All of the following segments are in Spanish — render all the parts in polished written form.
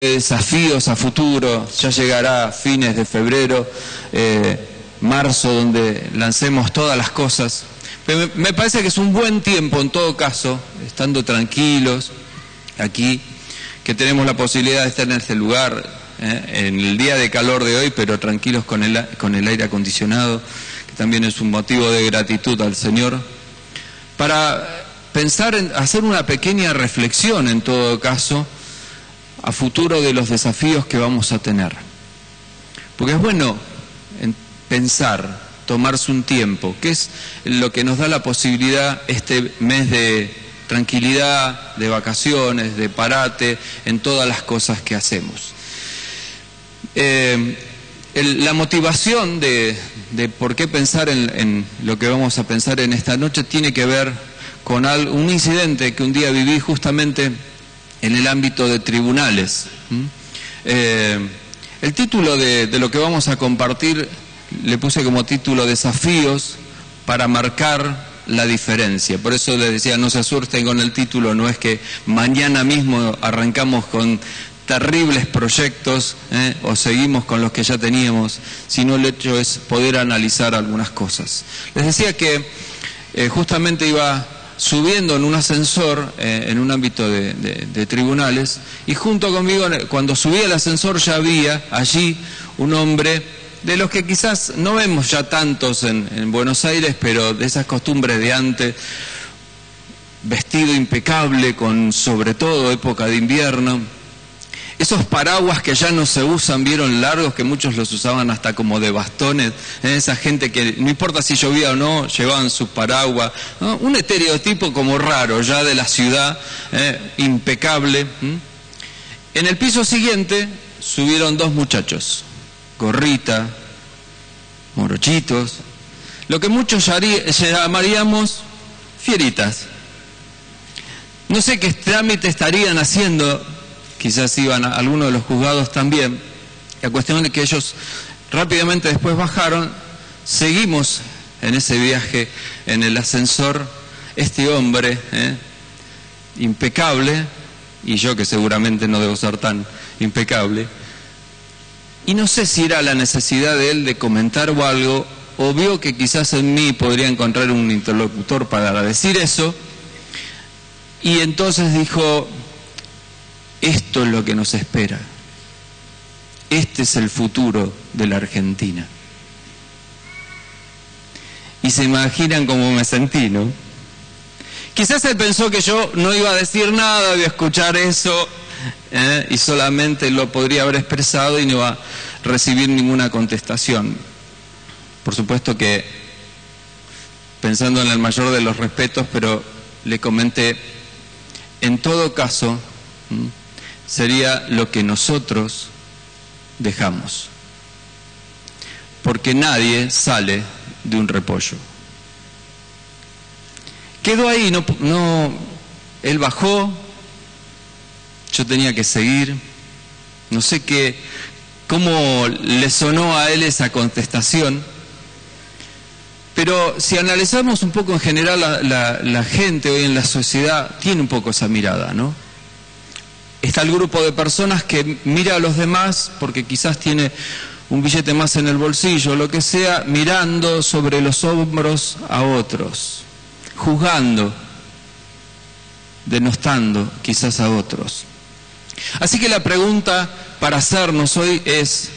desafíos a futuro. Ya llegará fines de febrero, marzo, donde lancemos todas las cosas. Pero me parece que es un buen tiempo, en todo caso, estando tranquilos aquí, que tenemos la posibilidad de estar en este lugar, en el día de calor de hoy, pero tranquilos con el aire acondicionado, que también es un motivo de gratitud al Señor, para pensar en hacer una pequeña reflexión, en todo caso, a futuro de los desafíos que vamos a tener. Porque es bueno pensar, tomarse un tiempo, que es lo que nos da la posibilidad este mes de tranquilidad, de vacaciones, de parate, en todas las cosas que hacemos. La motivación de por qué pensar en lo que vamos a pensar en esta noche tiene que ver con un incidente que un día viví justamente en el ámbito de tribunales. El título de lo que vamos a compartir le puse como título Desafíos para marcar la diferencia. Por eso les decía, no se asusten con el título, no es que mañana mismo arrancamos con terribles proyectos o seguimos con los que ya teníamos, sino el hecho es poder analizar algunas cosas. Les decía que justamente iba subiendo en un ascensor en un ámbito de tribunales, y junto conmigo, cuando subí el ascensor, ya había allí un hombre de los que quizás no vemos ya tantos en Buenos Aires, pero de esas costumbres de antes, vestido impecable, con sobre todo época de invierno, esos paraguas que ya no se usan, vieron, largos, que muchos los usaban hasta como de bastones, esa gente que no importa si llovía o no, llevaban sus paraguas, ¿no? Un estereotipo como raro ya de la ciudad, impecable. En el piso siguiente subieron dos muchachos, gorrita, morochitos, lo que muchos llamaríamos fieritas. No sé qué trámite estarían haciendo, quizás iban a algunos de los juzgados también. La cuestión es que ellos rápidamente después bajaron. Seguimos en ese viaje en el ascensor, este hombre impecable, y yo que seguramente no debo ser tan impecable, y no sé si era la necesidad de él de comentar o algo, o vio que quizás en mí podría encontrar un interlocutor para decir eso, y entonces dijo: esto es lo que nos espera, este es el futuro de la Argentina. Y se imaginan cómo me sentí, ¿no? Quizás él pensó que yo no iba a decir nada, iba a escuchar eso, y solamente lo podría haber expresado y no iba a recibir ninguna contestación. Por supuesto que pensando en el mayor de los respetos, pero le comenté, en todo caso, sería lo que nosotros dejamos, porque nadie sale de un repollo. Quedó ahí, él bajó, yo tenía que seguir. No sé cómo le sonó a él esa contestación, pero si analizamos un poco en general, la gente hoy en la sociedad tiene un poco esa mirada, ¿no? Está el grupo de personas que mira a los demás porque quizás tiene un billete más en el bolsillo, lo que sea, mirando sobre los hombros a otros, juzgando, denostando quizás a otros. Así que la pregunta para hacernos hoy es,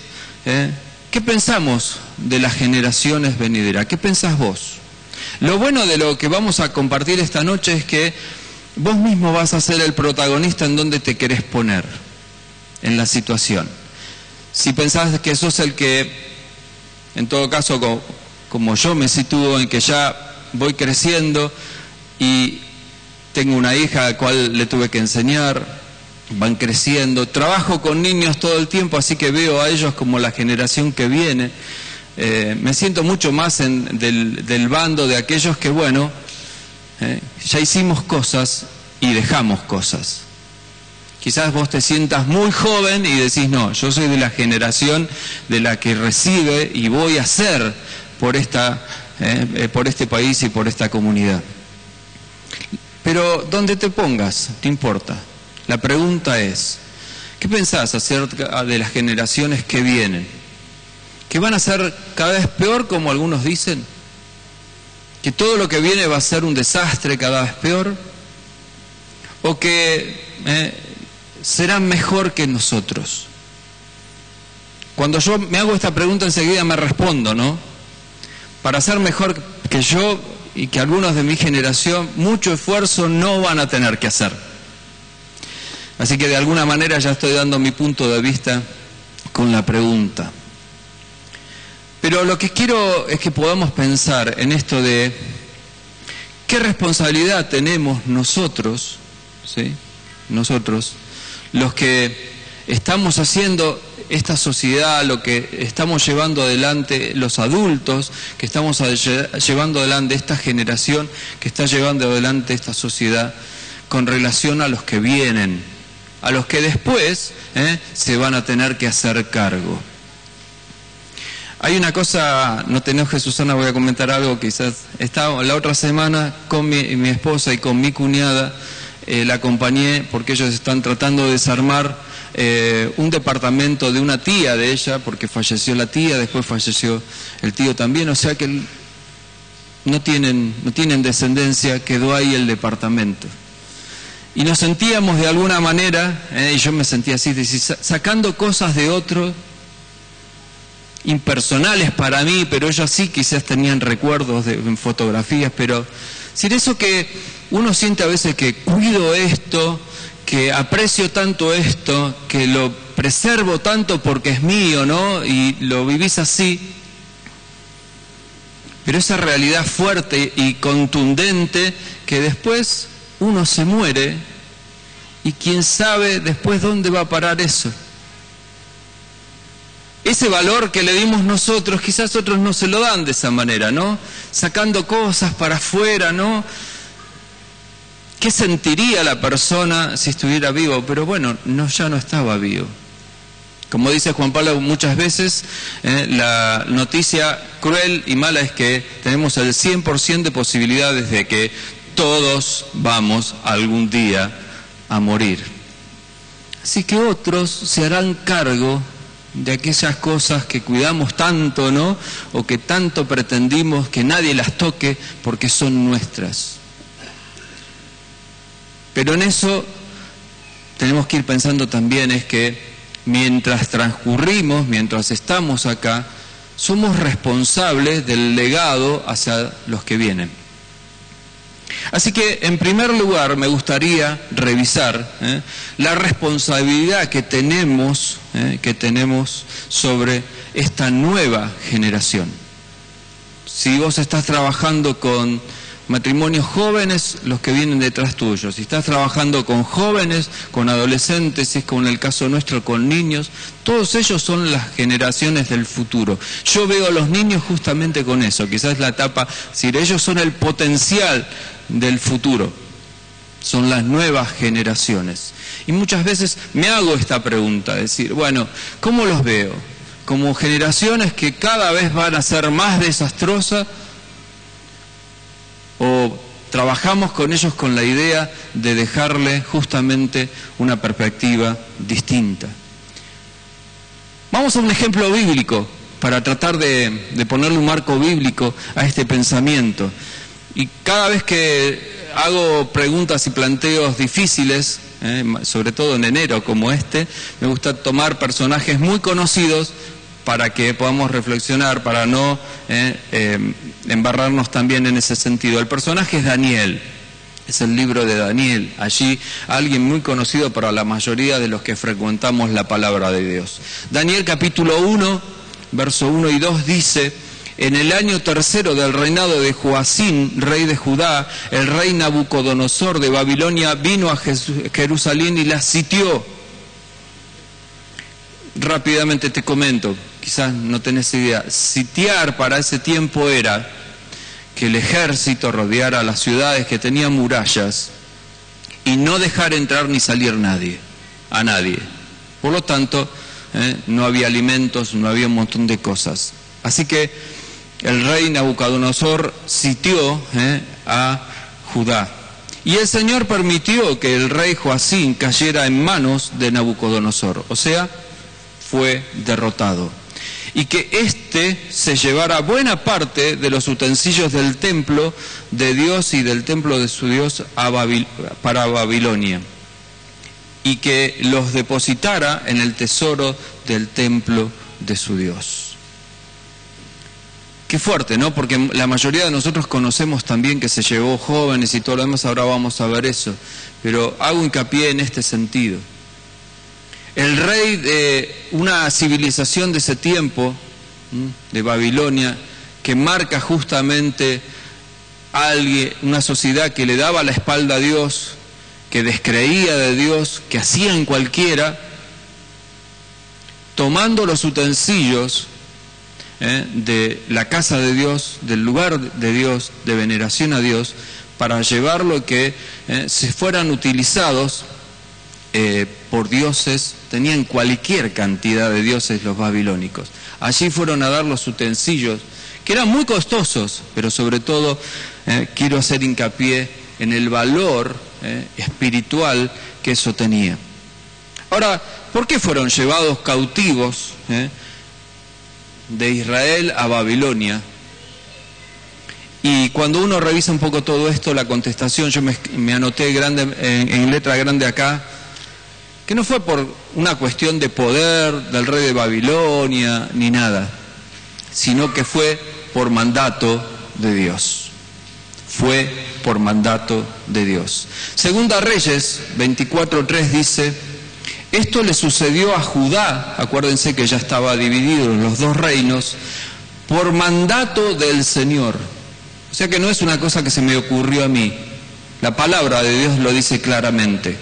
¿qué pensamos de las generaciones venideras? ¿Qué pensás vos? Lo bueno de lo que vamos a compartir esta noche es que vos mismo vas a ser el protagonista en donde te querés poner en la situación. Si pensás que sos el que, en todo caso, como yo me sitúo en que ya voy creciendo y tengo una hija a la cual le tuve que enseñar, van creciendo, trabajo con niños todo el tiempo, así que veo a ellos como la generación que viene, me siento mucho más del bando de aquellos que, bueno, ya hicimos cosas y dejamos cosas. Quizás vos te sientas muy joven y decís, no, yo soy de la generación de la que recibe y voy a hacer por este país y por esta comunidad. Pero donde te pongas, te importa. La pregunta es, ¿Qué pensás acerca de las generaciones que vienen? ¿Que van a ser cada vez peor, como algunos dicen? ¿Que todo lo que viene va a ser un desastre cada vez peor? ¿O que serán mejor que nosotros? Cuando yo me hago esta pregunta enseguida me respondo, ¿no? Para ser mejor que yo y que algunos de mi generación, mucho esfuerzo no van a tener que hacer. Así que de alguna manera ya estoy dando mi punto de vista con la pregunta. Pero lo que quiero es que podamos pensar en esto de qué responsabilidad tenemos nosotros, ¿sí? Nosotros, los que estamos haciendo esta sociedad, lo que estamos llevando adelante los adultos, que estamos llevando adelante esta generación, que está llevando adelante esta sociedad con relación a los que vienen, a los que después se van a tener que hacer cargo. Hay una cosa, no te enojes Susana, voy a comentar algo, quizás. Estaba la otra semana con mi esposa y con mi cuñada, la acompañé porque ellos están tratando de desarmar un departamento de una tía de ella, porque falleció la tía, después falleció el tío también, o sea que no tienen descendencia, quedó ahí el departamento. Y nos sentíamos de alguna manera, y yo me sentía así, sacando cosas de otro, impersonales para mí, pero ellos sí quizás tenían recuerdos en fotografías, pero sin eso que uno siente a veces que cuido esto, que aprecio tanto esto, que lo preservo tanto porque es mío, ¿no? Y lo vivís así. Pero esa realidad fuerte y contundente que después uno se muere y quién sabe después dónde va a parar eso. Ese valor que le dimos nosotros, quizás otros no se lo dan de esa manera, ¿no? Sacando cosas para afuera, ¿no? ¿Qué sentiría la persona si estuviera vivo? Pero bueno, ya no estaba vivo. Como dice Juan Pablo muchas veces, la noticia cruel y mala es que tenemos el 100% de posibilidades de que todos vamos algún día a morir. Así que otros se harán cargo de aquellas cosas que cuidamos tanto, ¿no? O que tanto pretendimos que nadie las toque porque son nuestras. Pero en eso tenemos que ir pensando también es que mientras transcurrimos, mientras estamos acá, somos responsables del legado hacia los que vienen. Así que, en primer lugar, me gustaría revisar la responsabilidad que tenemos sobre esta nueva generación. Si vos estás trabajando con matrimonios jóvenes, los que vienen detrás tuyo. Si estás trabajando con jóvenes, con adolescentes, si es como en el caso nuestro con niños, todos ellos son las generaciones del futuro. Yo veo a los niños justamente con eso, quizás la etapa, si ellos son el potencial del futuro, son las nuevas generaciones. Y muchas veces me hago esta pregunta, decir, bueno, ¿cómo los veo? ¿Como generaciones que cada vez van a ser más desastrosas? ¿O trabajamos con ellos con la idea de dejarle justamente una perspectiva distinta? Vamos a un ejemplo bíblico para tratar de ponerle un marco bíblico a este pensamiento. Y cada vez que hago preguntas y planteos difíciles, sobre todo en enero como este, me gusta tomar personajes muy conocidos para que podamos reflexionar, para no embarrarnos también en ese sentido. El personaje es Daniel, es el libro de Daniel. Allí alguien muy conocido para la mayoría de los que frecuentamos la palabra de Dios. Daniel capítulo 1, verso 1 y 2 dice: en el año tercero del reinado de Joacín, rey de Judá, el rey Nabucodonosor de Babilonia vino a Jerusalén y la sitió. Rápidamente te comento, quizás no tenés idea. Sitiar para ese tiempo era que el ejército rodeara las ciudades que tenían murallas y no dejar entrar ni salir a nadie. Por lo tanto, no había alimentos, no había un montón de cosas. Así que el rey Nabucodonosor sitió a Judá. Y el Señor permitió que el rey Joacín cayera en manos de Nabucodonosor, o sea, fue derrotado. Y que éste se llevara buena parte de los utensilios del templo de Dios y del templo de su Dios para Babilonia, y que los depositara en el tesoro del templo de su Dios. Qué fuerte, ¿no? Porque la mayoría de nosotros conocemos también que se llevó jóvenes y todo lo demás, ahora vamos a ver eso, pero hago hincapié en este sentido. El rey de una civilización de ese tiempo, de Babilonia, que marca justamente a alguien, una sociedad que le daba la espalda a Dios, que descreía de Dios, que hacían cualquiera, tomando los utensilios de la casa de Dios, del lugar de Dios, de veneración a Dios, para llevarlo que se fueran utilizados por dioses. Tenían cualquier cantidad de dioses los babilónicos. Allí fueron a dar los utensilios, que eran muy costosos, pero sobre todo quiero hacer hincapié en el valor espiritual que eso tenía. Ahora, ¿por qué fueron llevados cautivos de Israel a Babilonia? Y cuando uno revisa un poco todo esto, la contestación, yo me anoté grande, en letra grande acá, que no fue por una cuestión de poder del rey de Babilonia ni nada, sino que fue por mandato de Dios. Fue por mandato de Dios. Segunda Reyes 24:3 dice: esto le sucedió a Judá, acuérdense que ya estaba dividido en los dos reinos, por mandato del Señor. O sea que no es una cosa que se me ocurrió a mí, la palabra de Dios lo dice claramente.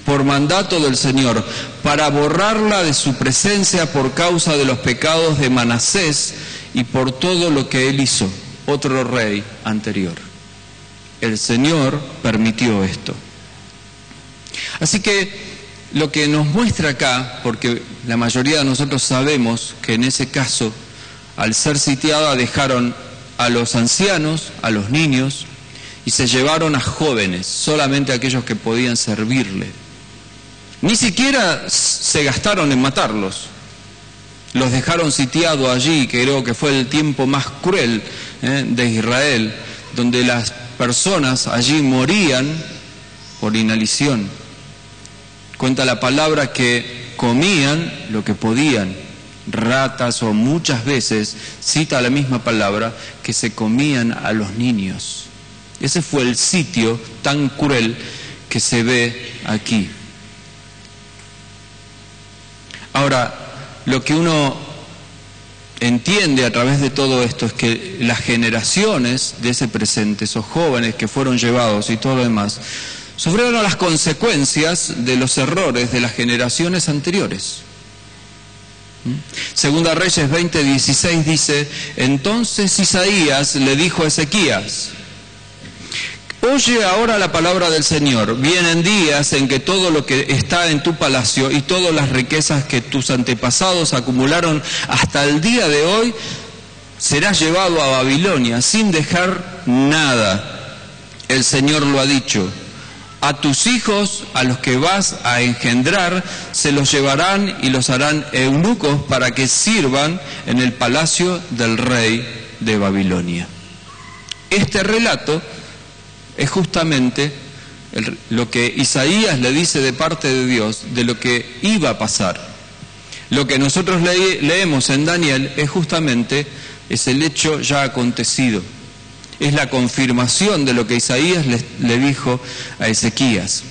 Por mandato del Señor, para borrarla de su presencia por causa de los pecados de Manasés y por todo lo que él hizo, otro rey anterior. El Señor permitió esto. Así que lo que nos muestra acá, porque la mayoría de nosotros sabemos que en ese caso, al ser sitiada, dejaron a los ancianos, a los niños, y se llevaron a jóvenes, solamente aquellos que podían servirle. Ni siquiera se gastaron en matarlos. Los dejaron sitiados allí, que creo que fue el tiempo más cruel de Israel, donde las personas allí morían por inhalación. Cuenta la palabra que comían lo que podían, ratas, o muchas veces cita la misma palabra, que se comían a los niños. Ese fue el sitio tan cruel que se ve aquí. Ahora, lo que uno entiende a través de todo esto es que las generaciones de ese presente, esos jóvenes que fueron llevados y todo lo demás, sufrieron las consecuencias de los errores de las generaciones anteriores. Segunda Reyes 20:16 dice: entonces Isaías le dijo a Ezequías: oye ahora la palabra del Señor. Vienen días en que todo lo que está en tu palacio y todas las riquezas que tus antepasados acumularon hasta el día de hoy será llevado a Babilonia sin dejar nada. El Señor lo ha dicho. A tus hijos, a los que vas a engendrar, se los llevarán y los harán eunucos para que sirvan en el palacio del rey de Babilonia. Este relato es justamente lo que Isaías le dice de parte de Dios de lo que iba a pasar. Lo que nosotros leemos en Daniel es justamente el hecho ya acontecido. Es la confirmación de lo que Isaías le dijo a Ezequías.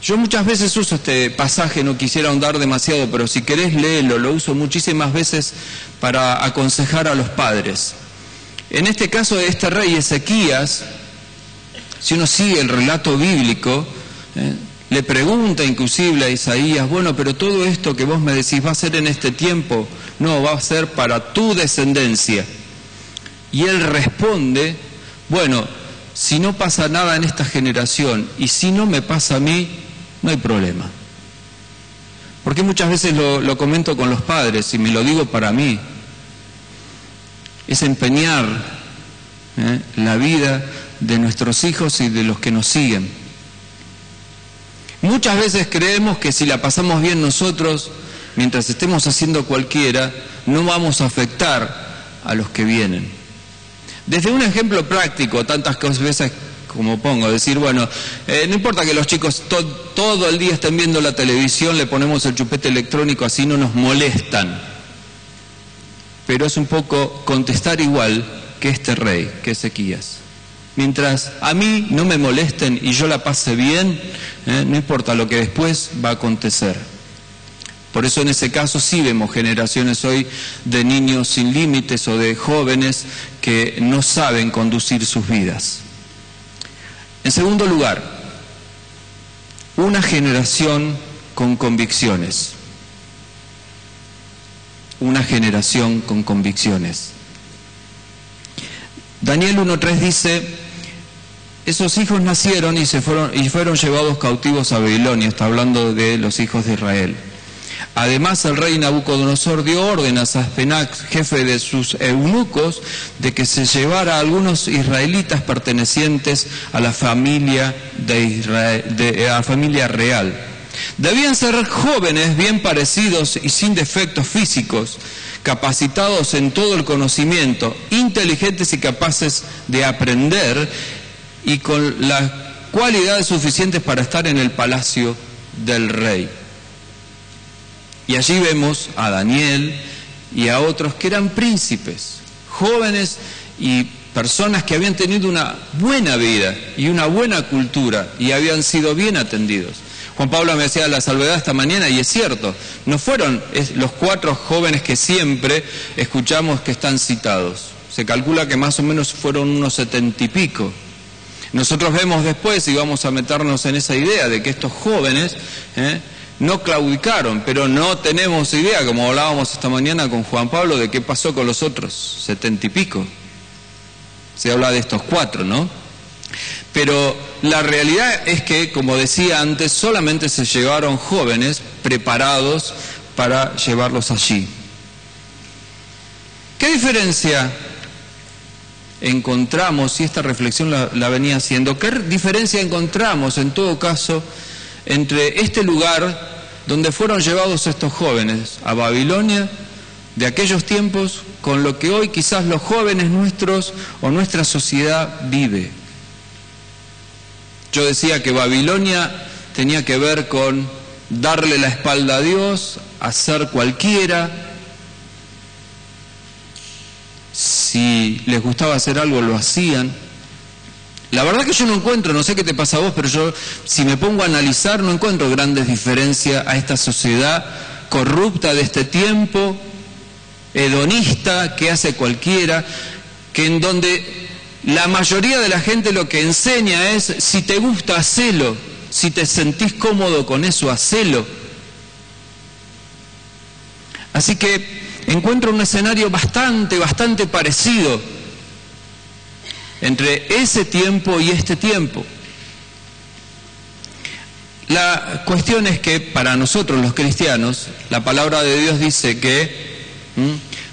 Yo muchas veces uso este pasaje, no quisiera ahondar demasiado, pero si querés léelo, lo uso muchísimas veces para aconsejar a los padres. En este caso, este rey Ezequías, si uno sigue el relato bíblico, le pregunta inclusive a Isaías: bueno, pero todo esto que vos me decís va a ser en este tiempo, no, va a ser para tu descendencia. Y él responde: bueno, si no pasa nada en esta generación y si no me pasa a mí, no hay problema. Porque muchas veces lo comento con los padres y me lo digo para mí. Es empeñar la vida de nuestros hijos y de los que nos siguen. Muchas veces creemos que si la pasamos bien nosotros, mientras estemos haciendo cualquiera, no vamos a afectar a los que vienen. Desde un ejemplo práctico, tantas veces como pongo, decir, bueno, no importa que los chicos todo el día estén viendo la televisión, le ponemos el chupete electrónico, así no nos molestan. Pero es un poco contestar igual que este rey, que Ezequías. Mientras a mí no me molesten y yo la pase bien, no importa lo que después va a acontecer. Por eso en ese caso sí vemos generaciones hoy de niños sin límites o de jóvenes que no saben conducir sus vidas. En segundo lugar, una generación con convicciones. Una generación con convicciones. Daniel 1:3 dice, esos hijos nacieron y fueron llevados cautivos a Babilonia. Está hablando de los hijos de Israel. Además, el rey Nabucodonosor dio orden a Saspenac, jefe de sus eunucos, de que se llevara a algunos israelitas pertenecientes a la familia de Israel, a la familia real. Debían ser jóvenes, bien parecidos y sin defectos físicos, capacitados en todo el conocimiento, inteligentes y capaces de aprender, y con las cualidades suficientes para estar en el palacio del rey. Y allí vemos a Daniel y a otros que eran príncipes, jóvenes y personas que habían tenido una buena vida y una buena cultura y habían sido bien atendidos. Juan Pablo me hacía la salvedad esta mañana y es cierto, no fueron los 4 jóvenes que siempre escuchamos que están citados. Se calcula que más o menos fueron unos 70 y pico. Nosotros vemos después, y vamos a meternos en esa idea de que estos jóvenes no claudicaron, pero no tenemos idea, como hablábamos esta mañana con Juan Pablo, de qué pasó con los otros 70 y pico. Se habla de estos 4, ¿no? Pero la realidad es que, como decía antes, solamente se llevaron jóvenes preparados para llevarlos allí. ¿Qué diferencia encontramos, y esta reflexión la venía haciendo, qué diferencia encontramos en todo caso entre este lugar donde fueron llevados estos jóvenes a Babilonia de aquellos tiempos con lo que hoy quizás los jóvenes nuestros o nuestra sociedad vive? Yo decía que Babilonia tenía que ver con darle la espalda a Dios, hacer cualquiera. Si les gustaba hacer algo, lo hacían. La verdad que yo no encuentro, no sé qué te pasa a vos, pero yo, si me pongo a analizar, no encuentro grandes diferencias a esta sociedad corrupta de este tiempo, hedonista, que hace cualquiera, que en donde la mayoría de la gente lo que enseña es, si te gusta, hacelo, si te sentís cómodo con eso, hacelo. Así que encuentro un escenario bastante parecido entre ese tiempo y este tiempo. La cuestión es que para nosotros los cristianos, la palabra de Dios dice que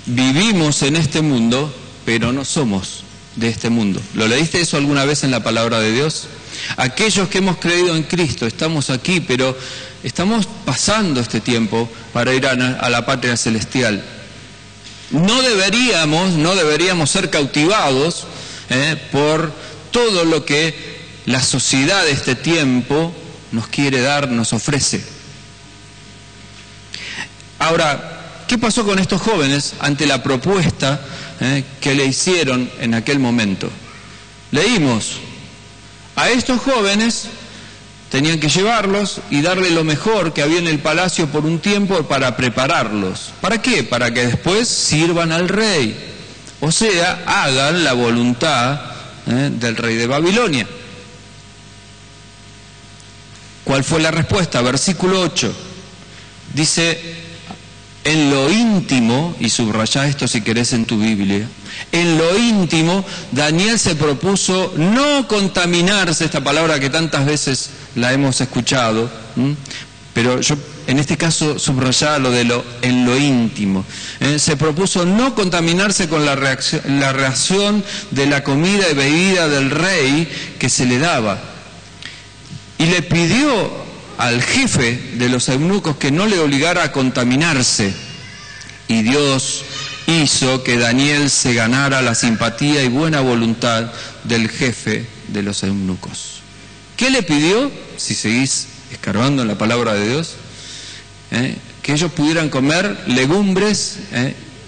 vivimos en este mundo, pero no somos de este mundo. ¿Lo leíste eso alguna vez en la palabra de Dios? Aquellos que hemos creído en Cristo, estamos aquí, pero estamos pasando este tiempo para ir a la patria celestial. No deberíamos ser cautivados por todo lo que la sociedad de este tiempo nos quiere dar, nos ofrece. Ahora, ¿qué pasó con estos jóvenes ante la propuesta que le hicieron en aquel momento? Leímos, a estos jóvenes tenían que llevarlos y darle lo mejor que había en el palacio por un tiempo para prepararlos. ¿Para qué? Para que después sirvan al rey. O sea, hagan la voluntad del rey de Babilonia. ¿Cuál fue la respuesta? Versículo 8. Dice, en lo íntimo, y subrayá esto si querés en tu Biblia, en lo íntimo, Daniel se propuso no contaminarse, esta palabra que tantas veces la hemos escuchado, pero yo en este caso subrayaba en lo íntimo. Se propuso no contaminarse con la ración de la comida y bebida del rey que se le daba. Y le pidió al jefe de los eunucos que no le obligara a contaminarse. Y Dios hizo que Daniel se ganara la simpatía y buena voluntad del jefe de los eunucos. ¿Qué le pidió? Si seguís escarbando en la palabra de Dios, que ellos pudieran comer legumbres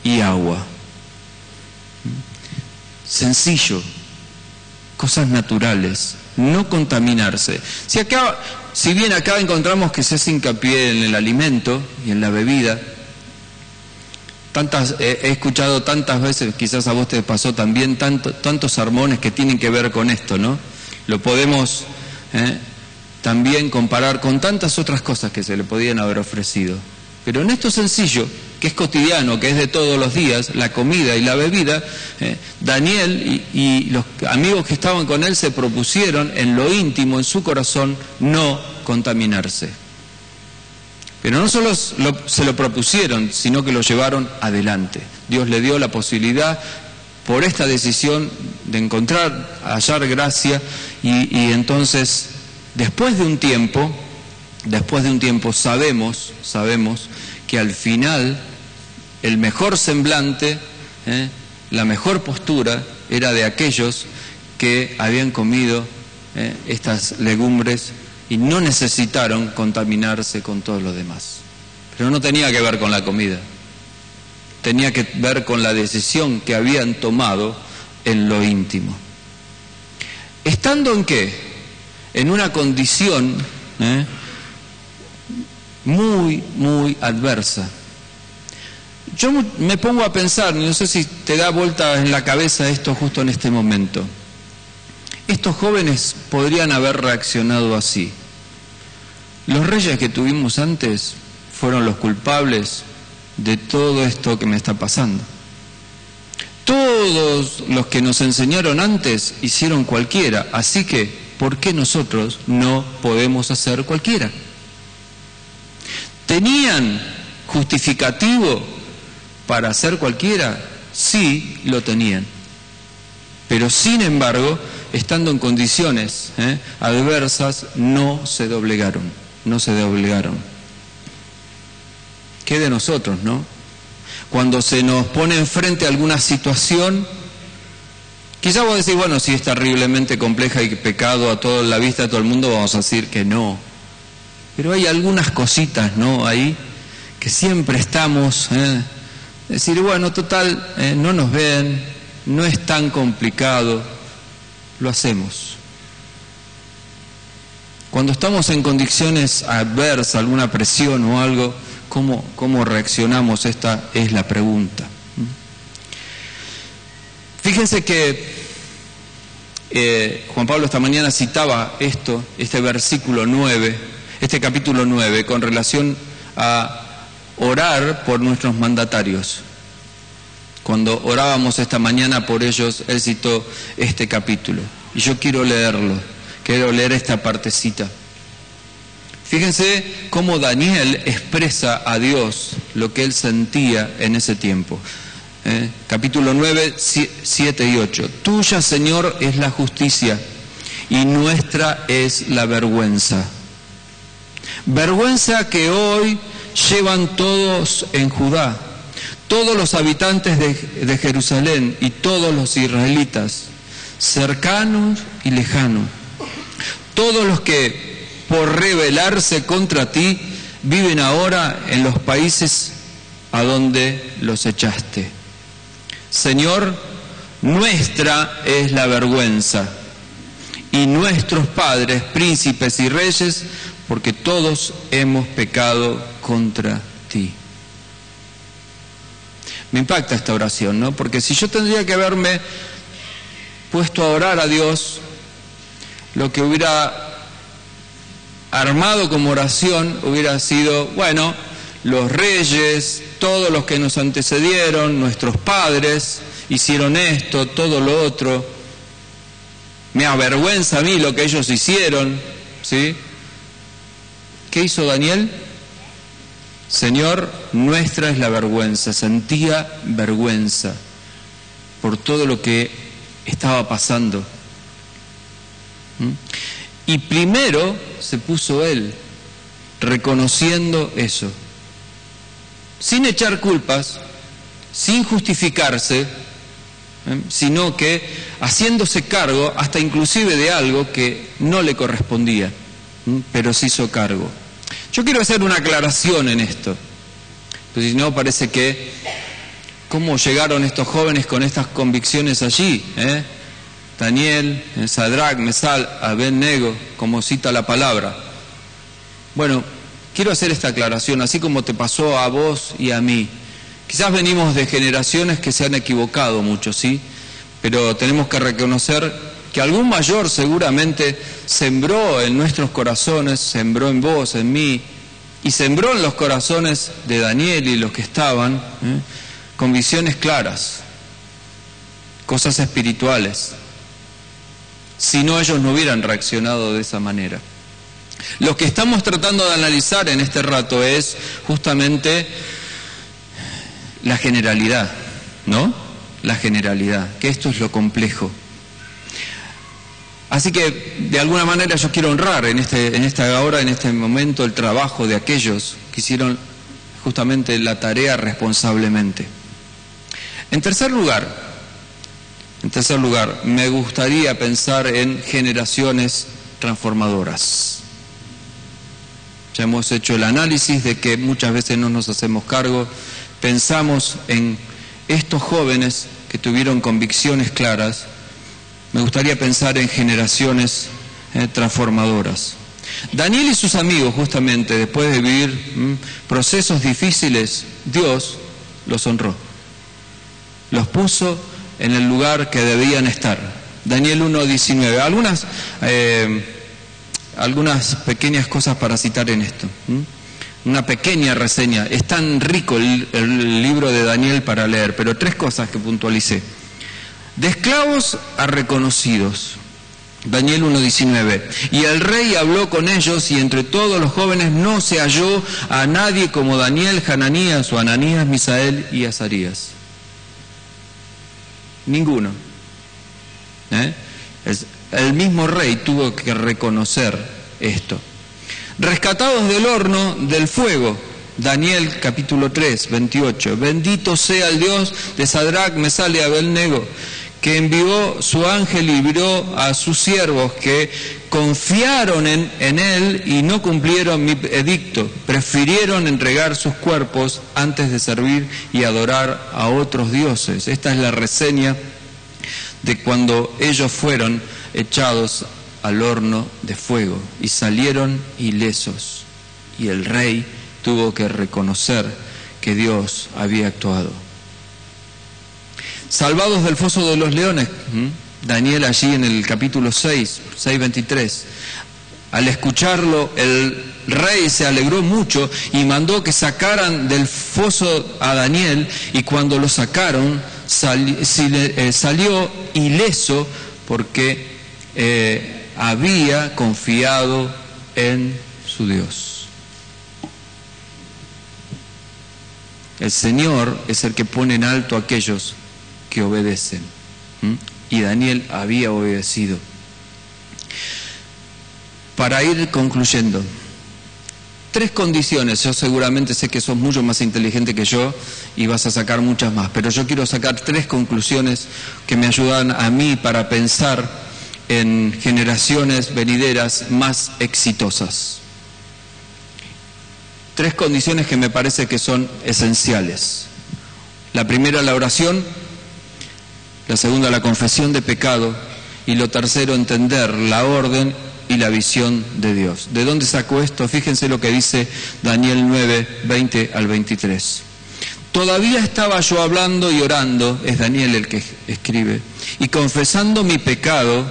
y agua. Sencillo, cosas naturales, no contaminarse. Si bien acá encontramos que se hace hincapié en el alimento y en la bebida, he escuchado tantas veces, quizás a vos te pasó también, tantos sermones que tienen que ver con esto, ¿no? Lo podemos también comparar con tantas otras cosas que se le podían haber ofrecido. Pero en esto sencillo, que es cotidiano, que es de todos los días, la comida y la bebida, Daniel y los amigos que estaban con él se propusieron en lo íntimo, en su corazón, no contaminarse. Pero no solo se lo propusieron, sino que lo llevaron adelante. Dios le dio la posibilidad, por esta decisión, de hallar gracia, y entonces, después de un tiempo sabemos que al final el mejor semblante, la mejor postura era de aquellos que habían comido estas legumbres y no necesitaron contaminarse con todo lo demás. Pero no tenía que ver con la comida, tenía que ver con la decisión que habían tomado en lo íntimo. ¿Estando en qué? En una condición muy, muy adversa. Yo me pongo a pensar, no sé si te da vuelta en la cabeza esto justo en este momento. Estos jóvenes podrían haber reaccionado así. Los reyes que tuvimos antes fueron los culpables de todo esto que me está pasando. Todos los que nos enseñaron antes hicieron cualquiera, así que, ¿por qué nosotros no podemos hacer cualquiera? ¿Tenían justificativo para hacer cualquiera? Sí, lo tenían. Pero sin embargo, estando en condiciones adversas, no se doblegaron. ¿Qué de nosotros, no? Cuando se nos pone enfrente alguna situación, quizás vos decís, bueno, si es terriblemente compleja y pecado a toda la vista de todo el mundo, vamos a decir que no. Pero hay algunas cositas, ¿no? Ahí, que siempre estamos, decir, bueno, total, no nos ven, no es tan complicado, lo hacemos. Cuando estamos en condiciones adversas, alguna presión o algo, ¿cómo reaccionamos? Esta es la pregunta. Fíjense que Juan Pablo esta mañana citaba este versículo 9, este capítulo 9, con relación a orar por nuestros mandatarios. Cuando orábamos esta mañana por ellos, él citó este capítulo. Y yo quiero leer esta partecita. Fíjense cómo Daniel expresa a Dios lo que él sentía en ese tiempo. Capítulo 9, 7 y 8. Tuya, Señor, es la justicia y nuestra es la vergüenza. Vergüenza que hoy llevan todos en Judá, todos los habitantes de Jerusalén y todos los israelitas, cercanos y lejanos, todos los que por rebelarse contra ti viven ahora en los países a donde los echaste. Señor, nuestra es la vergüenza y nuestros padres, príncipes y reyes, porque todos hemos pecado contra ti. Me impacta esta oración, ¿no? Porque si yo tendría que haberme puesto a orar a Dios, lo que hubiera armado como oración hubiera sido, bueno, los reyes, todos los que nos antecedieron, nuestros padres, hicieron esto, todo lo otro. Me avergüenza a mí lo que ellos hicieron, ¿sí? ¿Qué hizo Daniel? Señor, nuestra es la vergüenza. Sentía vergüenza por todo lo que estaba pasando. Y primero se puso él, reconociendo eso, sin echar culpas, sin justificarse, sino que haciéndose cargo hasta inclusive de algo que no le correspondía, pero se hizo cargo. Yo quiero hacer una aclaración en esto, pues si no parece que cómo llegaron estos jóvenes con estas convicciones allí, Daniel, Sadrac, Mesal, Abed-Nego, como cita la palabra. Bueno, quiero hacer esta aclaración, así como te pasó a vos y a mí. Quizás venimos de generaciones que se han equivocado mucho, ¿sí? Pero tenemos que reconocer que algún mayor seguramente sembró en nuestros corazones, sembró en vos, en mí, y sembró en los corazones de Daniel y los que estaban, con visiones claras, cosas espirituales. Si no, ellos no hubieran reaccionado de esa manera. Lo que estamos tratando de analizar en este rato es justamente la generalidad, ¿no? La generalidad, que esto es lo complejo. Así que, de alguna manera, yo quiero honrar en esta hora, en este momento, el trabajo de aquellos que hicieron justamente la tarea responsablemente. En tercer lugar, me gustaría pensar en generaciones transformadoras. Ya hemos hecho el análisis de que muchas veces no nos hacemos cargo, pensamos en estos jóvenes que tuvieron convicciones claras. Me gustaría pensar en generaciones transformadoras. Daniel y sus amigos, justamente, después de vivir procesos difíciles, Dios los honró. Los puso en el lugar que debían estar. Daniel 1:19. Algunas pequeñas cosas para citar en esto. Una pequeña reseña. Es tan rico el libro de Daniel para leer, pero 3 cosas que puntualicé. De esclavos a reconocidos. Daniel 1:19. Y el rey habló con ellos, y entre todos los jóvenes no se halló a nadie como Daniel, Hananías o Ananías, Misael y Azarías. Ninguno. El mismo rey tuvo que reconocer esto. Rescatados del horno del fuego. Daniel capítulo 3, 28. Bendito sea el Dios de Sadrac, Mesal y Abed-Nego, que envió su ángel y libró a sus siervos que confiaron en él y no cumplieron mi edicto. Prefirieron entregar sus cuerpos antes de servir y adorar a otros dioses. Esta es la reseña de cuando ellos fueron echados al horno de fuego y salieron ilesos. Y el rey tuvo que reconocer que Dios había actuado. Salvados del foso de los leones, Daniel allí en el capítulo 6:23. Al escucharlo, el rey se alegró mucho y mandó que sacaran del foso a Daniel, y cuando lo sacaron, salió ileso porque había confiado en su Dios. El Señor es el que pone en alto a aquellos que obedecen. Y Daniel había obedecido. Para ir concluyendo, 3 condiciones. Yo seguramente sé que sos mucho más inteligente que yo y vas a sacar muchas más, pero yo quiero sacar 3 conclusiones que me ayudan a mí para pensar en generaciones venideras más exitosas. 3 condiciones que me parece que son esenciales. La primera, la oración. La segunda, la confesión de pecado. Y lo tercero, entender la orden y la visión de Dios. ¿De dónde sacó esto? Fíjense lo que dice Daniel 9, 20 al 23. Todavía estaba yo hablando y orando, es Daniel el que escribe, y confesando mi pecado,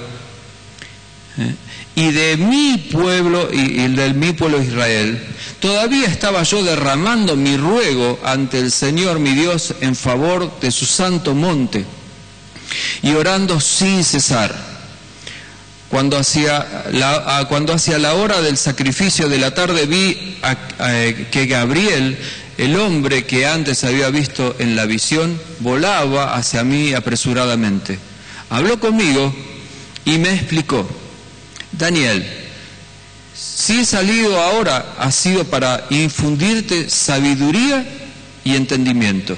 y de mi pueblo, y del mi pueblo Israel. Todavía estaba yo derramando mi ruego ante el Señor mi Dios en favor de su santo monte, y orando sin cesar. Cuando hacia la hora del sacrificio de la tarde vi que Gabriel, el hombre que antes había visto en la visión, volaba hacia mí apresuradamente. Habló conmigo y me explicó: Daniel, si he salido ahora ha sido para infundirte sabiduría y entendimiento.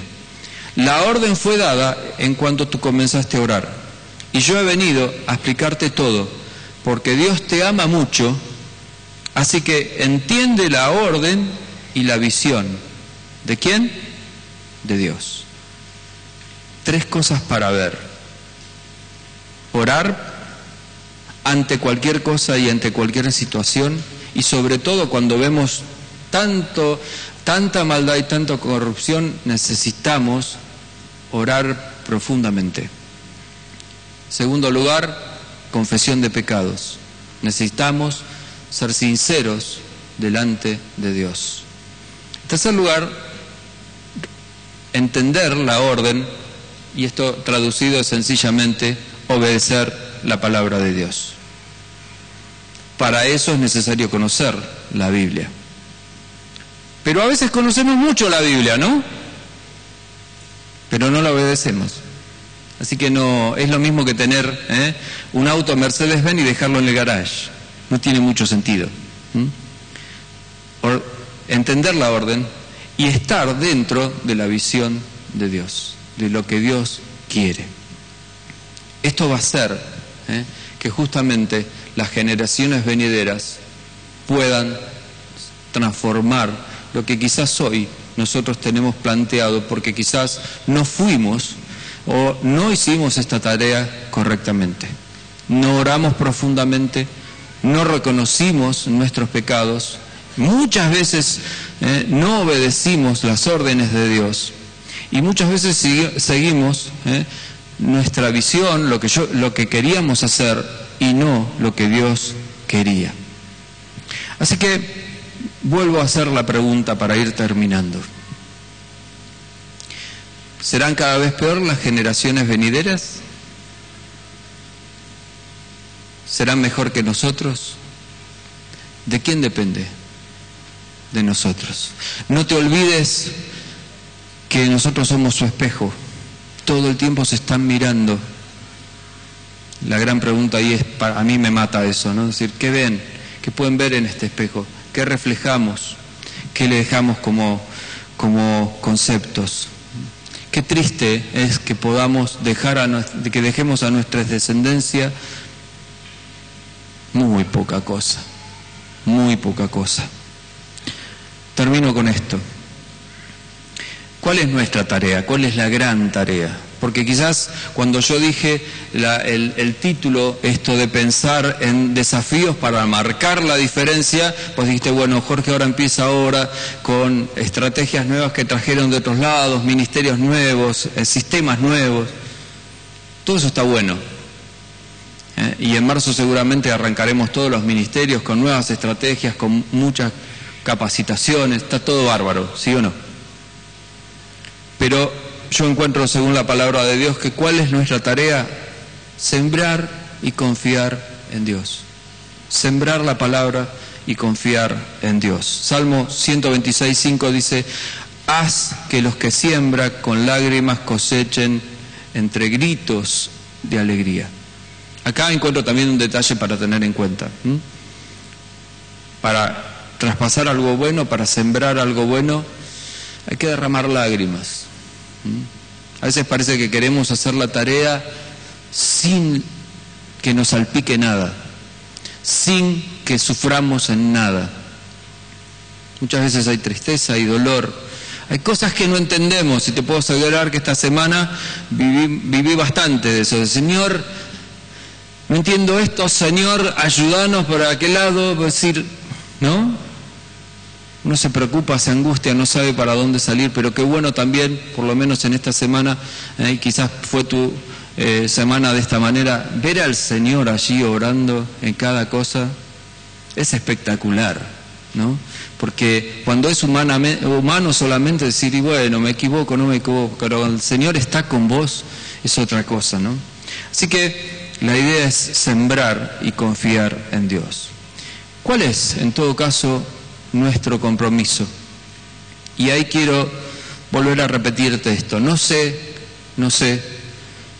La orden fue dada en cuanto tú comenzaste a orar, y yo he venido a explicarte todo, porque Dios te ama mucho, así que entiende la orden y la visión. ¿De quién? De Dios. 3 cosas para ver: orar ante cualquier cosa y ante cualquier situación, y sobre todo cuando vemos tanta maldad y tanta corrupción, necesitamos orar profundamente. Segundo lugar, confesión de pecados. Necesitamos ser sinceros delante de Dios. En tercer lugar, entender la orden, y esto traducido es sencillamente obedecer la palabra de Dios. Para eso es necesario conocer la Biblia. Pero a veces conocemos mucho la Biblia, ¿no? Pero no la obedecemos. Así que no es lo mismo que tener un auto Mercedes-Benz y dejarlo en el garage. No tiene mucho sentido. Entender la orden y estar dentro de la visión de Dios, de lo que Dios quiere. Esto va a hacer que justamente las generaciones venideras puedan transformar lo que quizás hoy nosotros tenemos planteado, porque quizás no fuimos o no hicimos esta tarea correctamente. No oramos profundamente, no reconocimos nuestros pecados, muchas veces no obedecimos las órdenes de Dios, y muchas veces seguimos nuestra visión, lo que queríamos hacer, y no lo que Dios quería. Así que vuelvo a hacer la pregunta para ir terminando. ¿Serán cada vez peor las generaciones venideras? ¿Serán mejor que nosotros? ¿De quién depende? De nosotros. No te olvides que nosotros somos su espejo. Todo el tiempo se están mirando. La gran pregunta ahí es, a mí me mata eso, ¿no? Es decir, ¿qué ven? ¿Qué pueden ver en este espejo? ¿Qué reflejamos? ¿Qué le dejamos como conceptos? Qué triste es que podamos que dejemos a nuestra descendencia muy poca cosa, muy poca cosa. Termino con esto. ¿Cuál es nuestra tarea? ¿Cuál es la gran tarea? Porque quizás cuando yo dije el título, esto de pensar en desafíos para marcar la diferencia, pues dijiste, bueno, Jorge ahora empieza ahora con estrategias nuevas que trajeron de otros lados, ministerios nuevos, sistemas nuevos. Todo eso está bueno. Y en marzo seguramente arrancaremos todos los ministerios con nuevas estrategias, con muchas capacitaciones, está todo bárbaro, ¿sí o no? Pero yo encuentro, según la palabra de Dios, que ¿cuál es nuestra tarea? Sembrar y confiar en Dios. Sembrar la palabra y confiar en Dios. Salmo 126:5 dice: haz que los que siembran con lágrimas cosechen entre gritos de alegría. Acá encuentro también un detalle para tener en cuenta. Para traspasar algo bueno, para sembrar algo bueno, hay que derramar lágrimas. A veces parece que queremos hacer la tarea sin que nos salpique nada, sin que suframos en nada. Muchas veces hay tristeza, hay dolor, hay cosas que no entendemos, y te puedo asegurar que esta semana viví bastante de eso. Señor, no entiendo esto, Señor, ayúdanos por aquel lado, decir, ¿no? Uno se preocupa, se angustia, no sabe para dónde salir, pero qué bueno también, por lo menos en esta semana, quizás fue tu semana de esta manera, ver al Señor allí orando en cada cosa, es espectacular, ¿no? Porque cuando es humano solamente decir, y bueno, me equivoco, no me equivoco, pero el Señor está con vos, es otra cosa, ¿no? Así que la idea es sembrar y confiar en Dios. ¿Cuál es, en todo caso, nuestro compromiso? Y ahí quiero volver a repetirte esto. No sé,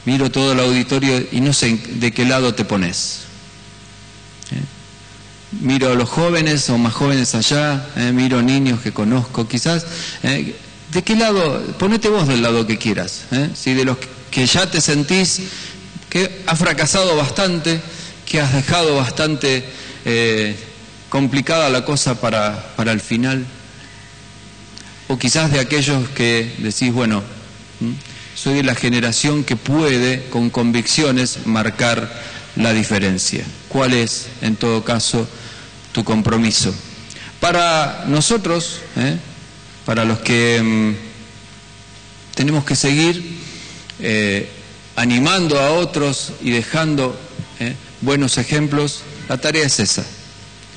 miro todo el auditorio y no sé de qué lado te pones. Miro a los jóvenes o más jóvenes allá, miro niños que conozco, quizás. ¿De qué lado? Ponete vos del lado que quieras. Si de los que ya te sentís que has fracasado bastante, que has dejado bastante complicada la cosa para el final. O quizás de aquellos que decís, bueno, soy de la generación que puede, con convicciones, marcar la diferencia. ¿Cuál es, en todo caso, tu compromiso? Para nosotros, para los que tenemos que seguir animando a otros y dejando buenos ejemplos, la tarea es esa: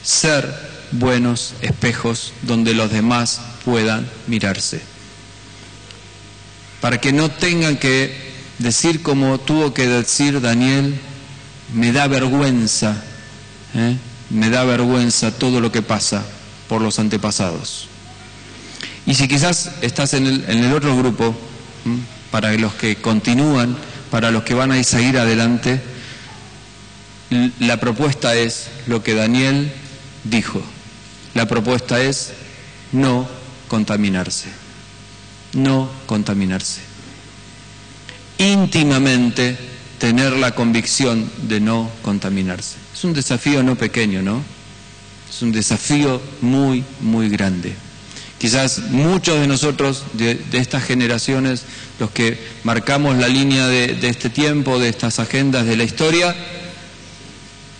ser buenos espejos donde los demás puedan mirarse, para que no tengan que decir como tuvo que decir Daniel: me da vergüenza, me da vergüenza todo lo que pasa por los antepasados. Y si quizás estás en el otro grupo, para los que continúan, para los que van a seguir adelante, la propuesta es lo que Daniel dijo. La propuesta es no contaminarse. No contaminarse. Íntimamente tener la convicción de no contaminarse. Es un desafío no pequeño, ¿no? Es un desafío muy, muy grande. Quizás muchos de nosotros, de estas generaciones, los que marcamos la línea de este tiempo, de estas agendas de la historia,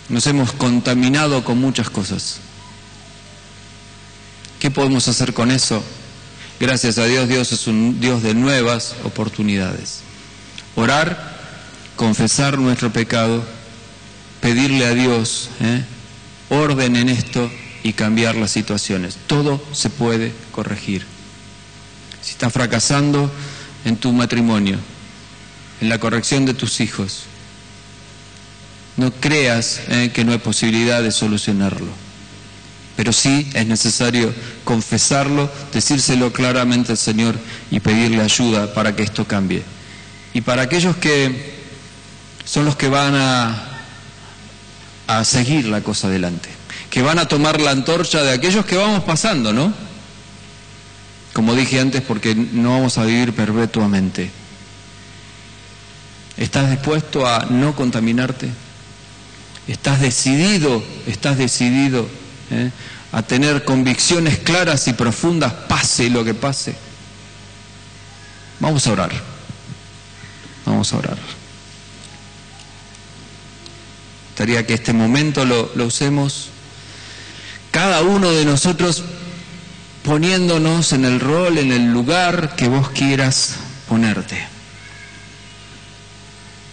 nos hemos contaminado con muchas cosas. ¿Qué podemos hacer con eso? Gracias a Dios, Dios es un Dios de nuevas oportunidades. Orar, confesar nuestro pecado, pedirle a Dios orden en esto y cambiar las situaciones. Todo se puede corregir. Si estás fracasando en tu matrimonio, en la corrección de tus hijos, no creas que no hay posibilidad de solucionarlo. Pero sí es necesario confesarlo, decírselo claramente al Señor y pedirle ayuda para que esto cambie. Y para aquellos que son los que van a seguir la cosa adelante, que van a tomar la antorcha de aquellos que vamos pasando, ¿no? Como dije antes, porque no vamos a vivir perpetuamente. ¿Estás dispuesto a no contaminarte? ¿Estás decidido a tener convicciones claras y profundas, pase lo que pase? Vamos a orar. Vamos a orar. Gustaría que este momento lo usemos cada uno de nosotros poniéndonos en el rol, en el lugar que vos quieras ponerte.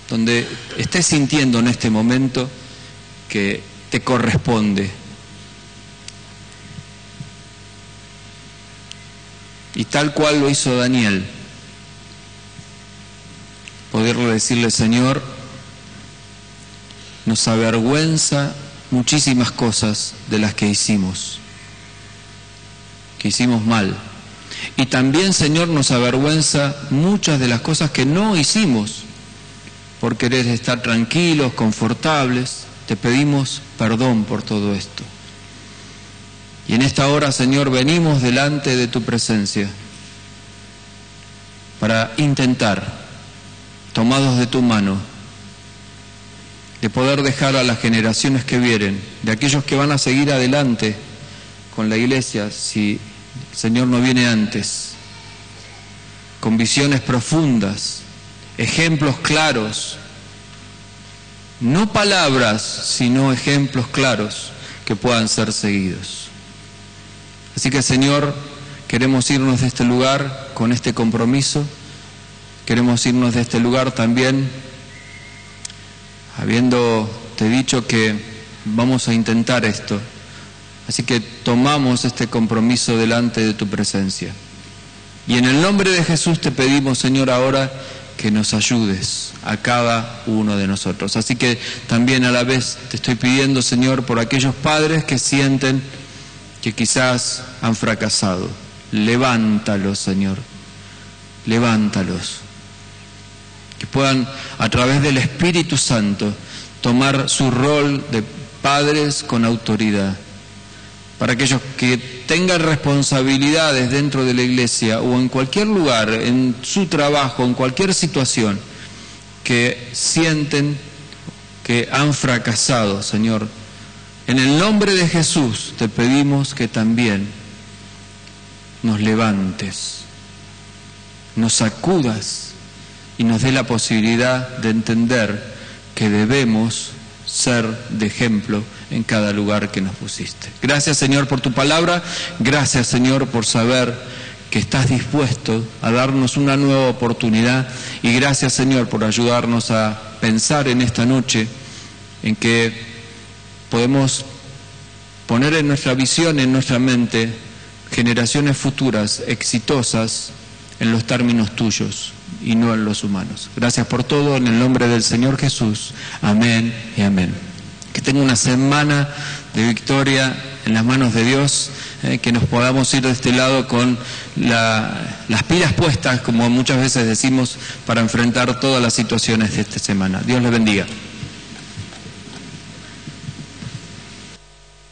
Donde estés sintiendo en este momento que te corresponde. Y tal cual lo hizo Daniel, poderle decirle: Señor, nos avergüenza muchísimas cosas de las que hicimos mal. Y también, Señor, nos avergüenza muchas de las cosas que no hicimos por querer estar tranquilos, confortables. Te pedimos perdón por todo esto. Y en esta hora, Señor, venimos delante de tu presencia para intentar, tomados de tu mano, de poder dejar a las generaciones que vienen, de aquellos que van a seguir adelante con la iglesia, si el Señor no viene antes, con visiones profundas, ejemplos claros, no palabras, sino ejemplos claros que puedan ser seguidos. Así que, Señor, queremos irnos de este lugar con este compromiso, queremos irnos de este lugar también habiéndote dicho que vamos a intentar esto. Así que tomamos este compromiso delante de tu presencia. Y en el nombre de Jesús te pedimos, Señor, ahora que nos ayudes a cada uno de nosotros. Así que también a la vez te estoy pidiendo, Señor, por aquellos padres que sienten que quizás han fracasado. Levántalos, Señor, levántalos. Que puedan, a través del Espíritu Santo, tomar su rol de padres con autoridad. Para aquellos que tengan responsabilidades dentro de la iglesia o en cualquier lugar, en su trabajo, en cualquier situación, que sienten que han fracasado, Señor. En el nombre de Jesús te pedimos que también nos levantes, nos sacudas y nos dé la posibilidad de entender que debemos ser de ejemplo en cada lugar que nos pusiste. Gracias, Señor, por tu palabra. Gracias, Señor, por saber que estás dispuesto a darnos una nueva oportunidad. Y gracias, Señor, por ayudarnos a pensar en esta noche en que podemos poner en nuestra visión, en nuestra mente, generaciones futuras exitosas en los términos tuyos y no en los humanos. Gracias por todo, en el nombre del Señor Jesús. Amén y amén. Que tenga una semana de victoria en las manos de Dios, que nos podamos ir de este lado con las pilas puestas, como muchas veces decimos, para enfrentar todas las situaciones de esta semana. Dios les bendiga.